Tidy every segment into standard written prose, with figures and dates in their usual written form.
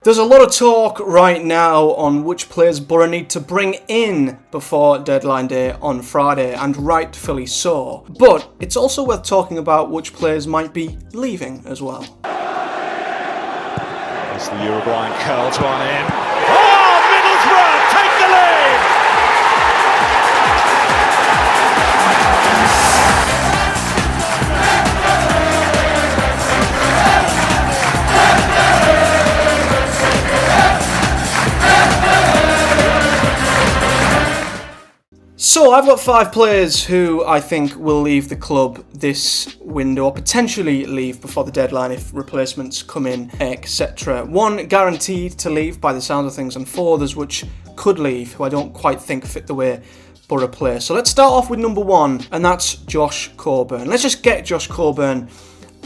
There's a lot of talk right now on which players Boro need to bring in before deadline day on Friday, and rightfully so. But it's also worth talking about which players might be leaving as well. As the Uruguayan curls one in. Oh, Middlesbrough take the lead! So I've got 5 players who I think will leave the club this window, or potentially leave before the deadline if replacements come in, etc. 1 guaranteed to leave by the sound of things, and 4 others which could leave, who I don't quite think fit the way Boro play. So let's start off with number 1, and that's Josh Corbin. Let's just get Josh Corbin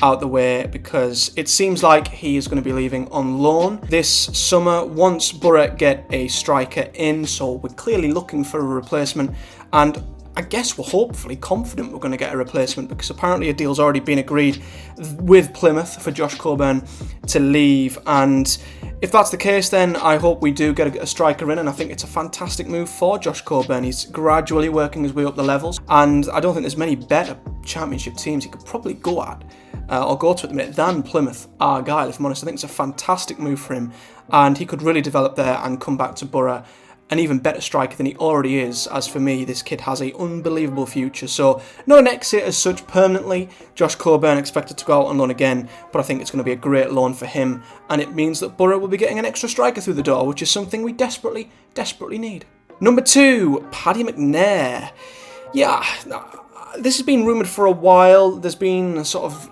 out the way, because it seems like he is going to be leaving on loan this summer once Boro get a striker in, so we're clearly looking for a replacement, and I guess we're hopefully confident we're going to get a replacement, because apparently a deal's already been agreed with Plymouth for Josh Corbin to leave, and if that's the case, then I hope we do get a striker in, and I think it's a fantastic move for Josh Corbin. He's gradually working his way up the levels, and I don't think there's many better Championship teams he could probably go at, or go to at the minute, than Plymouth Argyle, if I'm honest. I think it's a fantastic move for him, and he could really develop there and come back to Boro an even better striker than he already is, as for me, this kid has an unbelievable future. So, not an exit as such permanently. Josh Corbin expected to go out on loan again, but I think it's going to be a great loan for him, and it means that Boro will be getting an extra striker through the door, which is something we desperately need. Number 2, Paddy McNair. Yeah, this has been rumoured for a while. There's been sort of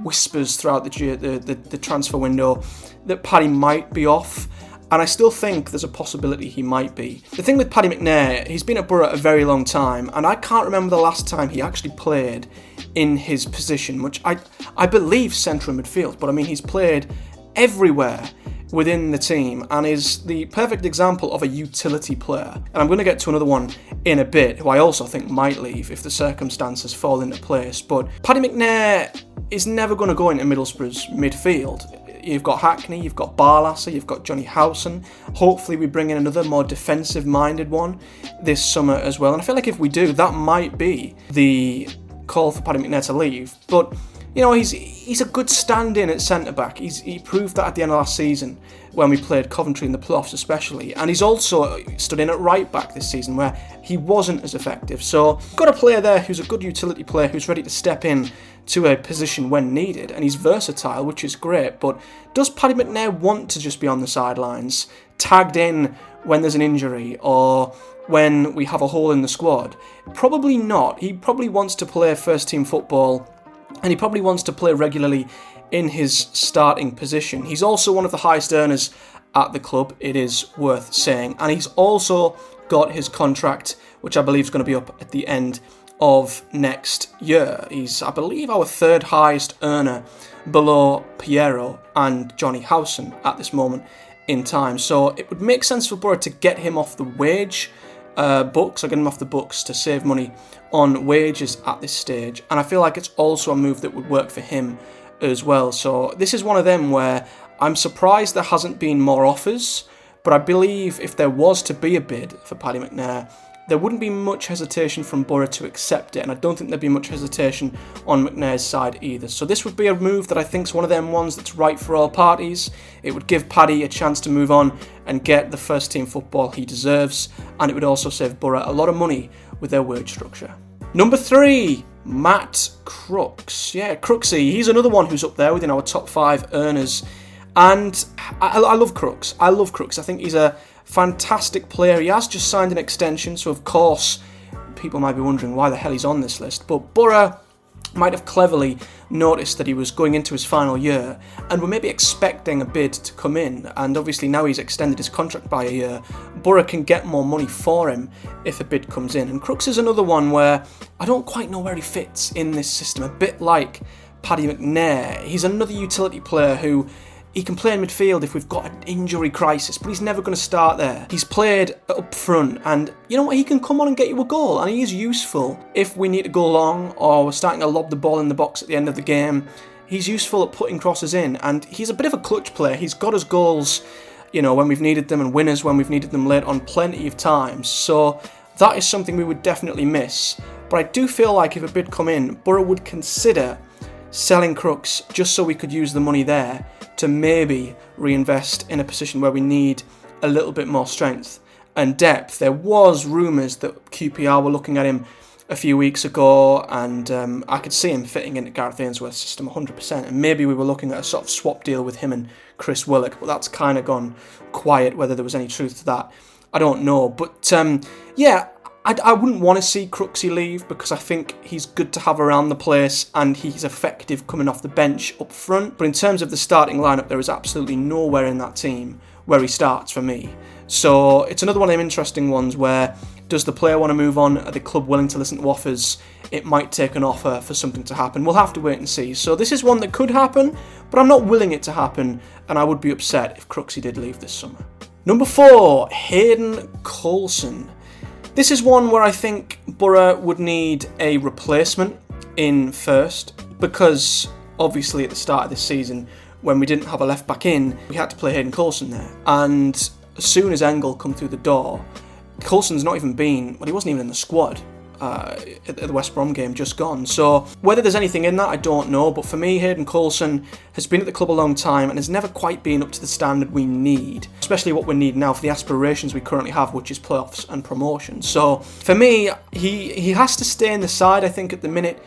whispers throughout the transfer window that Paddy might be off, and I still think there's a possibility he might be. The thing with Paddy McNair, he's been at Boro a very long time, and I can't remember the last time he actually played in his position, which I believe central midfield, but I mean he's played everywhere within the team and is the perfect example of a utility player. And I'm going to get to another one in a bit who I also think might leave if the circumstances fall into place. But Paddy McNair is never going to go into Middlesbrough's midfield. You've got Hackney, you've got Barlasser, you've got Johnny Howson. Hopefully we bring in another more defensive-minded one this summer as well. And I feel like if we do, that might be the call for Paddy McNair to leave. But you know, he's a good stand-in at centre-back. He proved that at the end of last season when we played Coventry in the playoffs especially. And he's also stood in at right-back this season where he wasn't as effective. So we've got a player there who's a good utility player who's ready to step in to a position when needed. And he's versatile, which is great. But does Paddy McNair want to just be on the sidelines, tagged in when there's an injury or when we have a hole in the squad? Probably not. He probably wants to play first-team football, and he probably wants to play regularly in his starting position. He's also one of the highest earners at the club, it is worth saying. And he's also got his contract, which I believe is going to be up at the end of next year. He's, I believe, our 3rd highest earner below Piero and Johnny Howson at this moment in time. So it would make sense for Boro to get him off the wage books, or get him off the books to save money on wages at this stage, and I feel like it's also a move that would work for him as well. So this is one of them where I'm surprised there hasn't been more offers, but I believe if there was to be a bid for Paddy McNair, there wouldn't be much hesitation from Boro to accept it, and I don't think there'd be much hesitation on McNair's side either. So this would be a move that I think is one of them ones that's right for all parties. It would give Paddy a chance to move on and get the first team football he deserves, and it would also save Boro a lot of money with their wage structure. Number 3, Matt Crooks. Yeah, Crooksy, he's another one who's up there within our top 5 earners, and I love Crooks. I think he's a fantastic player. He has just signed an extension, so of course people might be wondering why the hell he's on this list, but Boro might have cleverly noticed that he was going into his final year and were maybe expecting a bid to come in, and obviously now he's extended his contract by a year, Boro can get more money for him if a bid comes in. And Crooks is another one where I don't quite know where he fits in this system, a bit like Paddy McNair. He's another utility player who he can play in midfield if we've got an injury crisis, but he's never going to start there. He's played up front, and you know what? He can come on and get you a goal, and he is useful if we need to go long or we're starting to lob the ball in the box at the end of the game. He's useful at putting crosses in, and he's a bit of a clutch player. He's got us goals when we've needed them, and winners when we've needed them late on plenty of times. So that is something we would definitely miss. But I do feel like if a bid come in, Boro would consider selling Crooks just so we could use the money there to maybe reinvest in a position where we need a little bit more strength and depth. There was rumours that QPR were looking at him a few weeks ago, and I could see him fitting into Gareth Ainsworth's system 100%, and maybe we were looking at a sort of swap deal with him and Chris Willock, but that's kind of gone quiet. Whether there was any truth to that, I don't know. But I wouldn't want to see Crooksy leave, because I think he's good to have around the place and he's effective coming off the bench up front. But in terms of the starting lineup, there is absolutely nowhere in that team where he starts for me. So it's another one of them interesting ones where, does the player want to move on? Are the club willing to listen to offers? It might take an offer for something to happen. We'll have to wait and see. So this is one that could happen, but I'm not willing it to happen, and I would be upset if Crooksy did leave this summer. Number 4, Hayden Coulson. This is one where I think Boro would need a replacement in first, because obviously at the start of this season, when we didn't have a left back in, we had to play Hayden Coulson there. And as soon as Engel come through the door, Coulson's not even been, he wasn't even in the squad at the West Brom game just gone. So whether there's anything in that, I don't know. But for me, Hayden Coulson has been at the club a long time and has never quite been up to the standard we need, especially what we need now for the aspirations we currently have, which is playoffs and promotion. So for me, he has to stay in the side, I think, at the minute,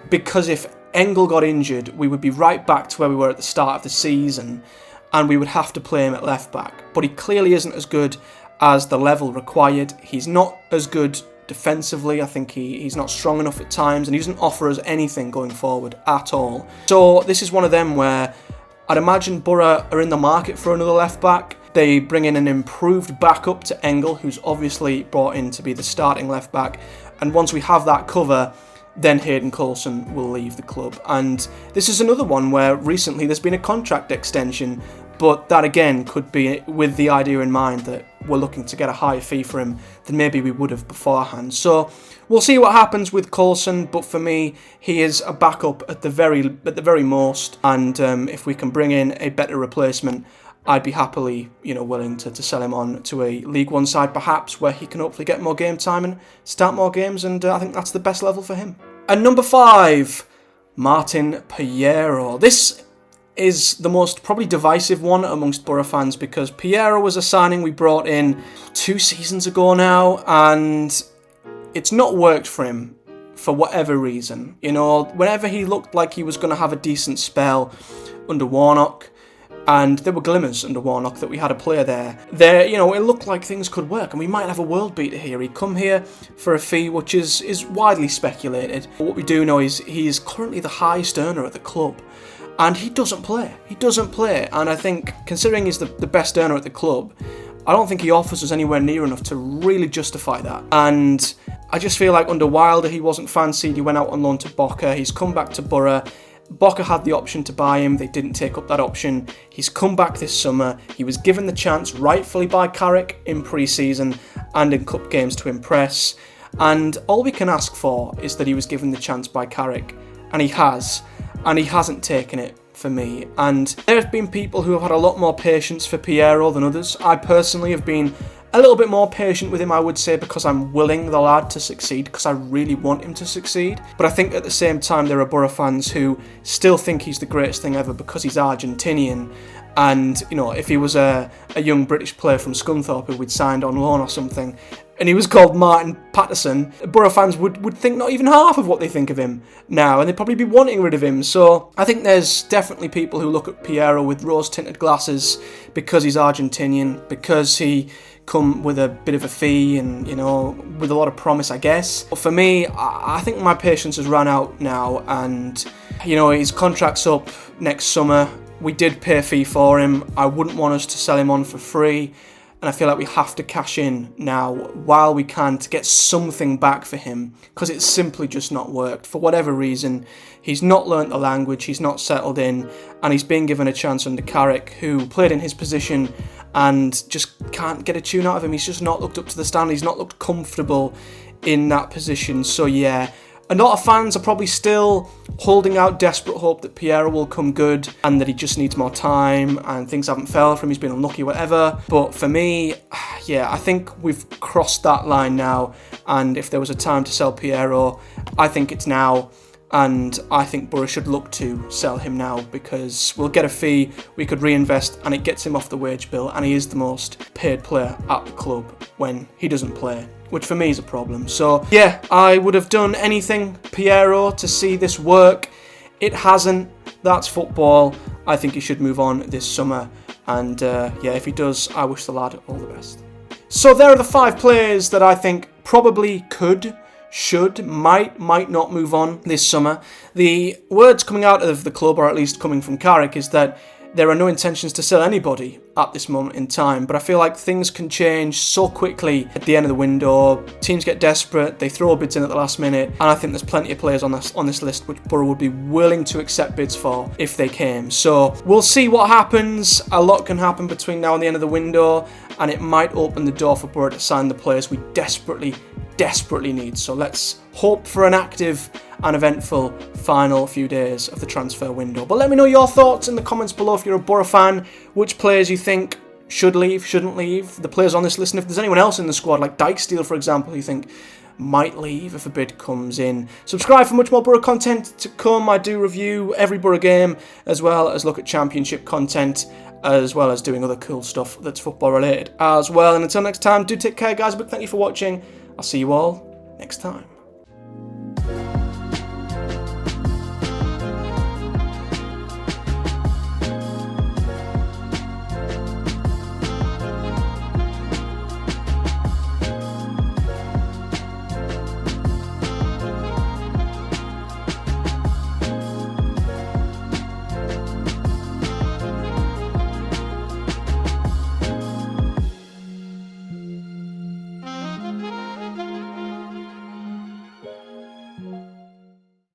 because if Engel got injured, we would be right back to where we were at the start of the season, and we would have to play him at left back. But he clearly isn't as good as the level required. He's not as good defensively. I think he's not strong enough at times, and he doesn't offer us anything going forward at all. So this is one of them where I'd imagine Boro are in the market for another left back. They bring in an improved backup to Engel, who's obviously brought in to be the starting left back, and once we have that cover, then Hayden Coulson will leave the club. And this is another one where recently there's been a contract extension, but that again could be with the idea in mind that we're looking to get a higher fee for him than maybe we would have beforehand. So we'll see what happens with Coulson, but for me, he is a backup at the very most. And if we can bring in a better replacement, I'd be happily, willing to sell him on to a League One side, perhaps, where he can hopefully get more game time and start more games. And I think that's the best level for him. And number 5, Martin Piero. This is the most probably divisive one amongst Boro fans, because Piero was a signing we brought in 2 seasons ago now, and it's not worked for him for whatever reason. Whenever he looked like he was going to have a decent spell under Warnock, and there were glimmers under Warnock that we had a player there, it looked like things could work, and we might have a world beater here. He'd come here for a fee which is widely speculated. But what we do know is he is currently the highest earner at the club, and he doesn't play. And I think, considering he's the best earner at the club, I don't think he offers us anywhere near enough to really justify that. And I just feel like under Wilder, he wasn't fancied. He went out on loan to Boca. He's come back to Boro. Boca had the option to buy him. They didn't take up that option. He's come back this summer. He was given the chance, rightfully by Carrick, in pre-season and in cup games to impress. And all we can ask for is that he was given the chance by Carrick. And he has. And he hasn't taken it for me. And there have been people who have had a lot more patience for Piero than others. I personally have been a little bit more patient with him, I would say, because I'm willing the lad to succeed, because I really want him to succeed. But I think at the same time there are Boro fans who still think he's the greatest thing ever because he's Argentinian. And, if he was a young British player from Scunthorpe who we'd signed on loan or something, and he was called Martin Paterson, Boro fans would think not even half of what they think of him now, and they'd probably be wanting rid of him. So I think there's definitely people who look at Piero with rose-tinted glasses because he's Argentinian, because he come with a bit of a fee and, with a lot of promise, I guess. But for me, I think my patience has run out now, and, his contract's up next summer. We did pay a fee for him. I wouldn't want us to sell him on for free. And I feel like we have to cash in now while we can to get something back for him, because it's simply just not worked. For whatever reason, he's not learnt the language, he's not settled in, and he's been given a chance under Carrick, who played in his position and just can't get a tune out of him. He's just not looked up to the standard. He's not looked comfortable in that position. So yeah, A lot of fans are probably still holding out desperate hope that Piero will come good and that he just needs more time and things haven't fell for him, he's been unlucky, whatever. But for me, yeah, I think we've crossed that line now, and if there was a time to sell Piero, I think it's now. And I think Boro should look to sell him now, because we'll get a fee, we could reinvest, and it gets him off the wage bill, and he is the most paid player at the club when he doesn't play, which for me is a problem. So yeah, I would have done anything, Piero, to see this work. It hasn't. That's football. I think he should move on this summer, and yeah, if he does, I wish the lad all the best. So there are the 5 players that I think probably could, should, might not move on this summer. The words coming out of the club, or at least coming from Carrick, is that there are no intentions to sell anybody at this moment in time, but I feel like things can change so quickly at the end of the window. Teams get desperate, they throw bids in at the last minute, and I think there's plenty of players on this list which Boro would be willing to accept bids for if they came. So we'll see what happens. A lot can happen between now and the end of the window, and it might open the door for Boro to sign the players we desperately need. So let's hope for an active and eventful final few days of the transfer window. But let me know your thoughts in the comments below if you're a Boro fan, which players you think should leave, shouldn't leave, the players on this list, and if there's anyone else in the squad, like Dijksteel for example, you think might leave if a bid comes in. Subscribe for much more Boro content to come. I do review every Boro game, as well as look at championship content, as well as doing other cool stuff that's football related as well. And until next time, do take care guys, a big thank you for watching. I'll see you all next time.